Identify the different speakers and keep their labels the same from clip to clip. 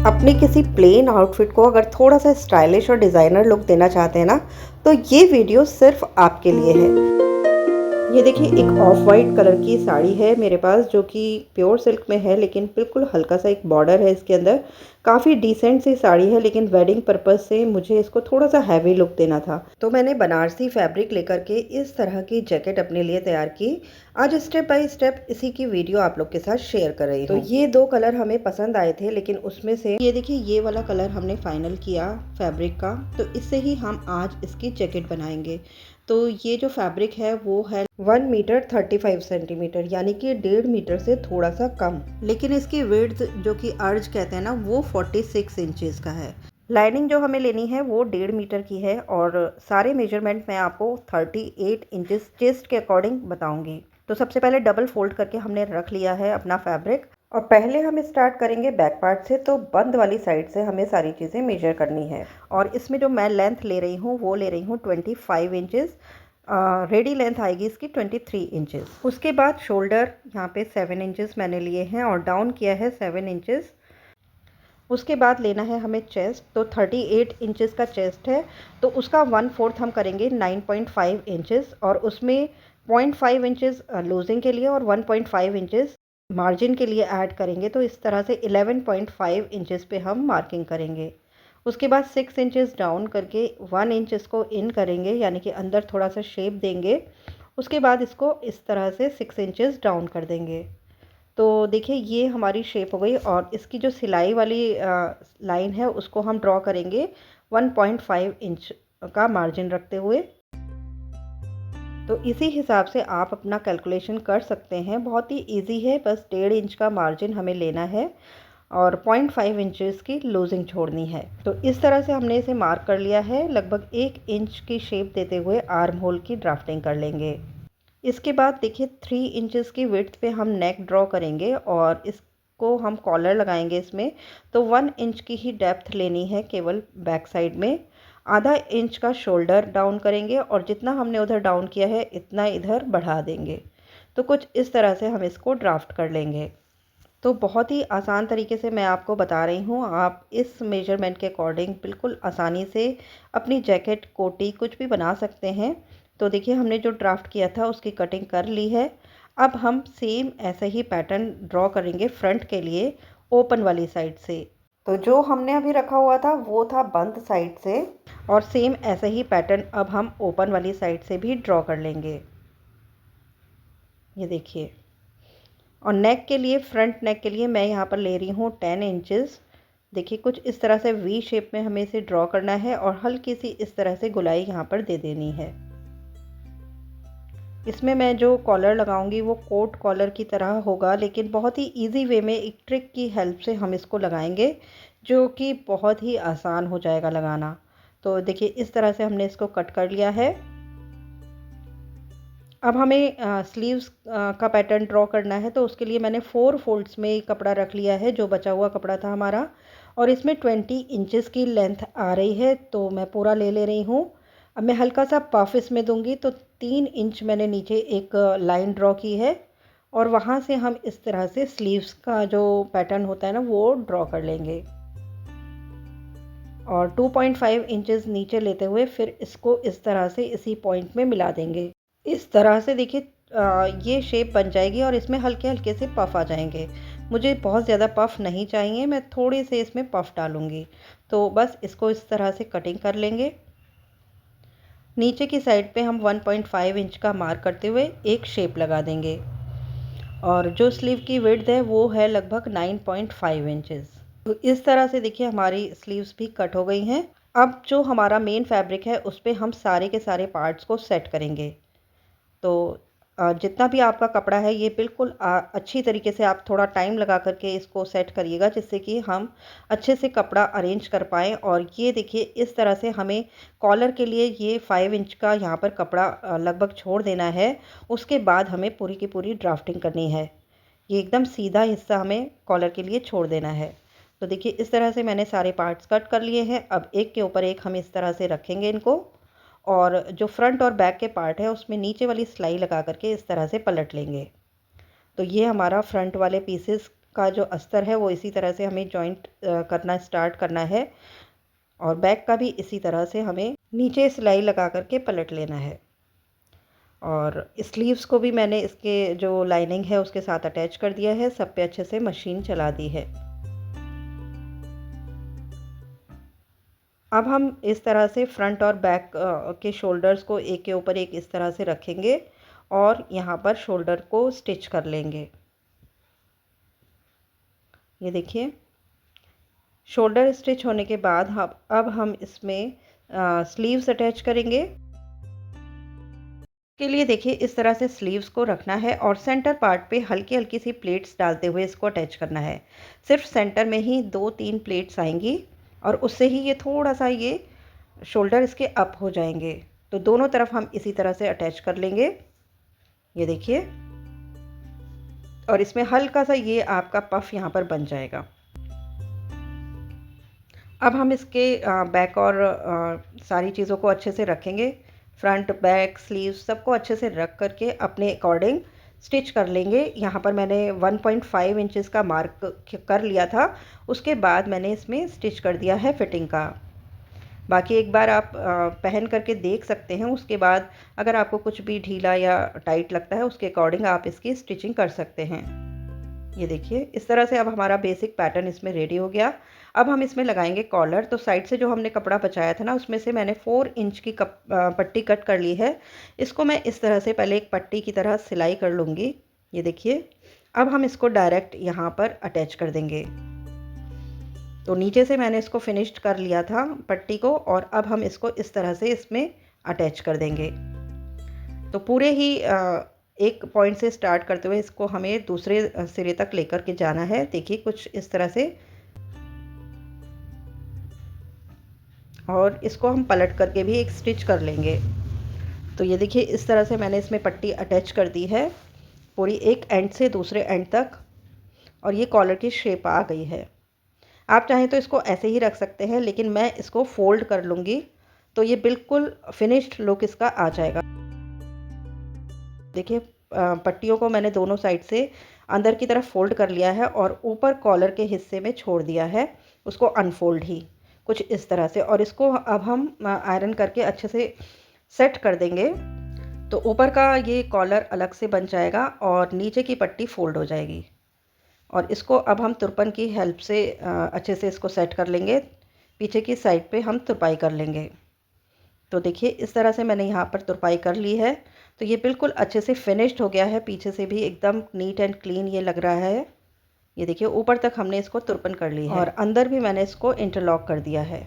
Speaker 1: अपने किसी plane outfit को अगर थोड़ा सा स्टाइलिश और डिज़ाइनर लुक देना चाहते हैं ना, तो ये वीडियो सिर्फ आपके लिए है। ये देखिए, एक ऑफ वाइट कलर की साड़ी है मेरे पास, जो कि प्योर सिल्क में है, लेकिन बिल्कुल हल्का सा एक बॉर्डर है इसके अंदर। काफ़ी डिसेंट सी साड़ी है, लेकिन वेडिंग पर्पस से मुझे इसको थोड़ा सा हैवी लुक देना था, तो मैंने बनारसी फैब्रिक लेकर के इस तरह की जैकेट अपने लिए तैयार की। आज स्टेप बाय स्टेप इसी की वीडियो आप लोग के साथ शेयर कर रही हूँ। तो ये दो कलर हमें पसंद आए थे, लेकिन उसमें से ये देखिए, ये वाला कलर हमने फाइनल किया फैब्रिक का, तो इससे ही हम आज इसकी जैकेट बनाएंगे। तो ये जो फैब्रिक है वो है 1 मीटर 35 सेंटीमीटर, यानी कि 1.5 मीटर से थोड़ा सा कम, लेकिन इसकी विड्थ जो कि अर्ज कहते हैं ना, वो 46 इंचेस का है। लाइनिंग जो हमें लेनी है वो 1.5 मीटर की है, और सारे मेजरमेंट मैं आपको 38 इंचेस चेस्ट के अकॉर्डिंग बताऊंगी। तो सबसे पहले डबल फोल्ड करके हमने रख लिया है अपना फैब्रिक, और पहले हम स्टार्ट करेंगे बैक पार्ट से। तो बंद वाली साइड से हमें सारी चीज़ें मेजर करनी है, और इसमें जो मैं लेंथ ले रही हूँ वो ले रही हूँ 25 इंचेस। रेडी लेंथ आएगी इसकी 23 इंचेस। उसके बाद शोल्डर यहाँ पे 7 इंचेस मैंने लिए हैं, और डाउन किया है 7 इंचेस। उसके बाद लेना है हमें चेस्ट, तो 38 इंचेस का चेस्ट है, तो उसका 1/4 हम करेंगे 9.5 इंचेस, और उसमें 0.5 इंचेस लूजिंग के लिए और 1.5 इंचेस मार्जिन के लिए ऐड करेंगे। तो इस तरह से 11.5 इंचेस पे हम मार्किंग करेंगे। उसके बाद 6 इंचेस डाउन करके 1 इंच इसको इन करेंगे, यानी कि अंदर थोड़ा सा शेप देंगे। उसके बाद इसको इस तरह से 6 इंचेस डाउन कर देंगे। तो देखिए, ये हमारी शेप हो गई, और इसकी जो सिलाई वाली लाइन है उसको हम ड्रॉ करेंगे 1.5 इंच का मार्जिन रखते हुए। तो इसी हिसाब से आप अपना कैलकुलेशन कर सकते हैं, बहुत ही इजी है। बस 1.5 इंच का मार्जिन हमें लेना है, और 0.5 इंचेस की लूजिंग छोड़नी है। तो इस तरह से हमने इसे मार्क कर लिया है। लगभग 1 इंच की शेप देते हुए आर्म होल की ड्राफ्टिंग कर लेंगे। इसके बाद देखिए, 3 इंचेस की विड्थ पे हम नेक ड्रॉ करेंगे, और इसको हम कॉलर लगाएंगे इसमें। तो 1 इंच की ही डेप्थ लेनी है केवल बैक साइड में। आधा इंच का शोल्डर डाउन करेंगे, और जितना हमने उधर डाउन किया है इतना इधर बढ़ा देंगे। तो कुछ इस तरह से हम इसको ड्राफ्ट कर लेंगे। तो बहुत ही आसान तरीके से मैं आपको बता रही हूँ, आप इस मेजरमेंट के अकॉर्डिंग बिल्कुल आसानी से अपनी जैकेट, कोटी कुछ भी बना सकते हैं। तो देखिए, हमने जो ड्राफ्ट किया था उसकी कटिंग कर ली है। अब हम सेम ऐसा ही पैटर्न ड्रॉ करेंगे फ्रंट के लिए, ओपन वाली साइड से। तो जो हमने अभी रखा हुआ था वो था बंद साइड से, और सेम ऐसा ही पैटर्न अब हम ओपन वाली साइड से भी ड्रॉ कर लेंगे। ये देखिए, और नेक के लिए, फ्रंट नेक के लिए मैं यहाँ पर ले रही हूँ 10 इंचेस। देखिए, कुछ इस तरह से वी शेप में हमें इसे ड्रॉ करना है, और हल्की सी इस तरह से गुलाई यहाँ पर दे देनी है। इसमें मैं जो कॉलर लगाऊंगी वो कोट कॉलर की तरह होगा, लेकिन बहुत ही इजी वे में एक ट्रिक की हेल्प से हम इसको लगाएंगे, जो कि बहुत ही आसान हो जाएगा लगाना। तो देखिए, इस तरह से हमने इसको कट कर लिया है। अब हमें स्लीव्स का पैटर्न ड्रॉ करना है, तो उसके लिए मैंने 4 फोल्ड्स में कपड़ा रख लिया है, जो बचा हुआ कपड़ा था हमारा, और इसमें 20 इंचेस की लेंथ आ रही है, तो मैं पूरा ले रही हूँ। अब मैं हल्का सा पफ इसमें दूंगी, तो 3 इंच मैंने नीचे एक लाइन ड्रॉ की है, और वहाँ से हम इस तरह से स्लीव्स का जो पैटर्न होता है ना, वो ड्रॉ कर लेंगे। और 2.5 इंचेस नीचे लेते हुए फिर इसको इस तरह से इसी पॉइंट में मिला देंगे। इस तरह से देखिए, ये शेप बन जाएगी, और इसमें हल्के हल्के से पफ आ जाएंगे। मुझे बहुत ज़्यादा पफ नहीं चाहिए, मैं थोड़े से इसमें पफ डालूंगी। तो बस इसको इस तरह से कटिंग कर लेंगे। नीचे की साइड पे हम 1.5 इंच का मार्क करते हुए एक शेप लगा देंगे, और जो स्लीव की विड्थ है वो है लगभग 9.5 इंचेस। तो इस तरह से देखिए, हमारी स्लीव्स भी कट हो गई हैं। अब जो हमारा मेन फैब्रिक है उस पर हम सारे के सारे पार्ट्स को सेट करेंगे। तो जितना भी आपका कपड़ा है, ये बिल्कुल अच्छी तरीके से आप थोड़ा टाइम लगा करके इसको सेट करिएगा, जिससे कि हम अच्छे से कपड़ा अरेंज कर पाएँ। और ये देखिए, इस तरह से हमें कॉलर के लिए ये 5 इंच का यहाँ पर कपड़ा लगभग छोड़ देना है। उसके बाद हमें पूरी की पूरी ड्राफ्टिंग करनी है। ये एकदम सीधा हिस्सा हमें कॉलर के लिए छोड़ देना है। तो देखिए, इस तरह से मैंने सारे पार्ट्स कट कर लिए हैं। अब एक के ऊपर एक हम इस तरह से रखेंगे इनको, और जो फ्रंट और बैक के पार्ट है उसमें नीचे वाली सिलाई लगा करके इस तरह से पलट लेंगे। तो ये हमारा फ्रंट वाले पीसेस का जो अस्तर है वो इसी तरह से हमें जॉइंट करना स्टार्ट करना है, और बैक का भी इसी तरह से हमें नीचे सिलाई लगा करके पलट लेना है। और स्लीव्स को भी मैंने इसके जो लाइनिंग है उसके साथ अटैच कर दिया है, सब पे अच्छे से मशीन चला दी है। अब हम इस तरह से फ्रंट और बैक के शोल्डर्स को एक के ऊपर एक इस तरह से रखेंगे और यहाँ पर शोल्डर को स्टिच कर लेंगे। ये देखिए, शोल्डर स्टिच होने के बाद अब हम इसमें स्लीव्स अटैच करेंगे। के लिए देखिए इस तरह से स्लीव्स को रखना है और सेंटर पार्ट पे हल्की हल्की सी प्लेट्स डालते हुए इसको अटैच करना है। सिर्फ सेंटर में ही 2-3 प्लेट्स आएंगी और उससे ही ये थोड़ा सा ये शोल्डर इसके अप हो जाएंगे। तो दोनों तरफ हम इसी तरह से अटैच कर लेंगे। ये देखिए, और इसमें हल्का सा ये आपका पफ यहाँ पर बन जाएगा। अब हम इसके बैक और सारी चीज़ों को अच्छे से रखेंगे। फ्रंट बैक स्लीव सबको अच्छे से रख करके अपने अकॉर्डिंग स्टिच कर लेंगे। यहाँ पर मैंने 1.5 इंचेस का मार्क कर लिया था, उसके बाद मैंने इसमें स्टिच कर दिया है फिटिंग का। बाकी एक बार आप पहन करके देख सकते हैं, उसके बाद अगर आपको कुछ भी ढीला या टाइट लगता है उसके अकॉर्डिंग आप इसकी स्टिचिंग कर सकते हैं। ये देखिए, इस तरह से अब हमारा बेसिक पैटर्न इसमें रेडी हो गया। अब हम इसमें लगाएंगे कॉलर। तो साइड से जो हमने कपड़ा बचाया था ना, उसमें से मैंने 4 इंच की पट्टी कट कर ली है। इसको मैं इस तरह से पहले एक पट्टी की तरह सिलाई कर लूँगी। ये देखिए, अब हम इसको डायरेक्ट यहाँ पर अटैच कर देंगे। तो नीचे से मैंने इसको फिनिश्ड कर लिया था पट्टी को, और अब हम इसको इस तरह से इसमें अटैच कर देंगे। तो पूरे ही एक पॉइंट से स्टार्ट करते हुए इसको हमें दूसरे सिरे तक लेकर के जाना है। देखिए, कुछ इस तरह से, और इसको हम पलट करके भी एक स्टिच कर लेंगे। तो ये देखिए, इस तरह से मैंने इसमें पट्टी अटैच कर दी है पूरी एक एंड से दूसरे एंड तक, और ये कॉलर की शेप आ गई है। आप चाहें तो इसको ऐसे ही रख सकते हैं, लेकिन मैं इसको फोल्ड कर लूँगी तो ये बिल्कुल फिनिश्ड लुक इसका आ जाएगा। देखिए, पट्टियों को मैंने दोनों साइड से अंदर की तरफ फोल्ड कर लिया है और ऊपर कॉलर के हिस्से में छोड़ दिया है, उसको अनफोल्ड ही कुछ इस तरह से। और इसको अब हम आयरन करके अच्छे से सेट कर देंगे। तो ऊपर का ये कॉलर अलग से बन जाएगा और नीचे की पट्टी फोल्ड हो जाएगी। और इसको अब हम तुरपन की हेल्प से अच्छे से इसको सेट कर लेंगे। पीछे की साइड पे हम तुरपाई कर लेंगे। तो देखिए, इस तरह से मैंने यहाँ पर तुरपाई कर ली है। तो ये बिल्कुल अच्छे से फिनिश्ड हो गया है, पीछे से भी एकदम नीट एंड क्लीन ये लग रहा है। ये देखिए, ऊपर तक हमने इसको तुरपन कर ली है और अंदर भी मैंने इसको इंटरलॉक कर दिया है।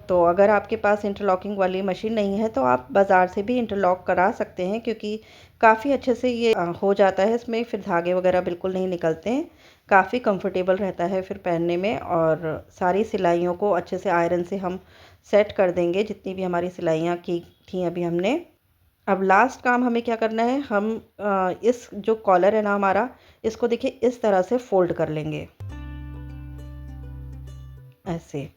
Speaker 1: तो अगर आपके पास इंटरलॉकिंग वाली मशीन नहीं है तो आप बाज़ार से भी इंटरलॉक करा सकते हैं, क्योंकि काफ़ी अच्छे से ये हो जाता है। इसमें फिर धागे वगैरह बिल्कुल नहीं निकलते हैं, काफ़ी कंफर्टेबल रहता है फिर पहनने में। और सारी सिलाइयों को अच्छे से आयरन से हम सेट कर देंगे, जितनी भी हमारी सिलाइयाँ की थी अभी हमने। अब लास्ट काम हमें क्या करना है, हम इस जो कॉलर है ना हमारा, इसको देखिए इस तरह से फोल्ड कर लेंगे ऐसे।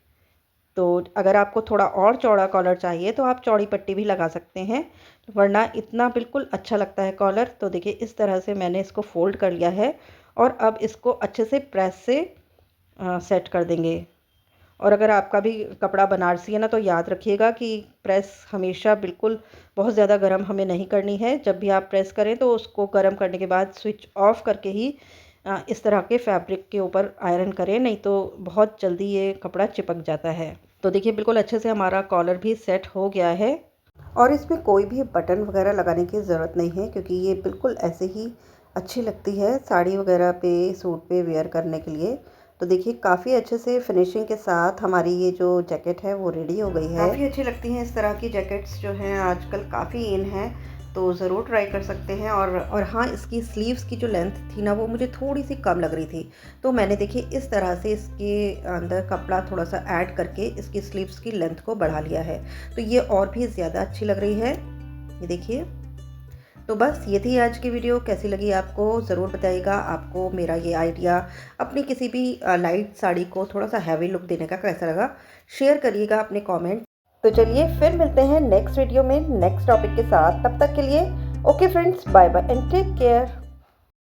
Speaker 1: तो अगर आपको थोड़ा और चौड़ा कॉलर चाहिए तो आप चौड़ी पट्टी भी लगा सकते हैं, वरना इतना बिल्कुल अच्छा लगता है कॉलर। तो देखिए, इस तरह से मैंने इसको फोल्ड कर लिया है और अब इसको अच्छे से प्रेस से सेट कर देंगे। और अगर आपका भी कपड़ा बनारसी है ना, तो याद रखिएगा कि प्रेस हमेशा बिल्कुल बहुत ज़्यादा गर्म हमें नहीं करनी है। जब भी आप प्रेस करें तो उसको गर्म करने के बाद स्विच ऑफ करके ही इस तरह के फैब्रिक के ऊपर आयरन करें, नहीं तो बहुत जल्दी ये कपड़ा चिपक जाता है। तो देखिए, बिल्कुल अच्छे से हमारा कॉलर भी सेट हो गया है और इसमें कोई भी बटन वगैरह लगाने की ज़रूरत नहीं है, क्योंकि ये बिल्कुल ऐसे ही अच्छी लगती है साड़ी वगैरह पे, सूट पे वेयर करने के लिए। तो देखिए, काफ़ी अच्छे से फिनिशिंग के साथ हमारी ये जो जैकेट है वो रेडी हो गई है। काफ़ी अच्छी लगती हैं इस तरह की जैकेट्स, जो हैं आजकल काफ़ी इन हैं, तो ज़रूर ट्राई कर सकते हैं। और हाँ, इसकी स्लीव्स की जो लेंथ थी ना, वो मुझे थोड़ी सी कम लग रही थी, तो मैंने देखिए इस तरह से इसके अंदर कपड़ा थोड़ा सा ऐड करके इसकी स्लीव्स की लेंथ को बढ़ा लिया है, तो ये और भी ज़्यादा अच्छी लग रही है। ये देखिए, तो बस ये थी आज की वीडियो। कैसी लगी आपको ज़रूर बताइएगा। आपको मेरा ये आइडिया अपनी किसी भी लाइट साड़ी को थोड़ा सा हैवी लुक देने का कैसा लगा, शेयर करिएगा अपने कमेंट। तो चलिए फिर मिलते हैं नेक्स्ट वीडियो में नेक्स्ट टॉपिक के साथ। तब तक के लिए okay friends, bye bye and take care.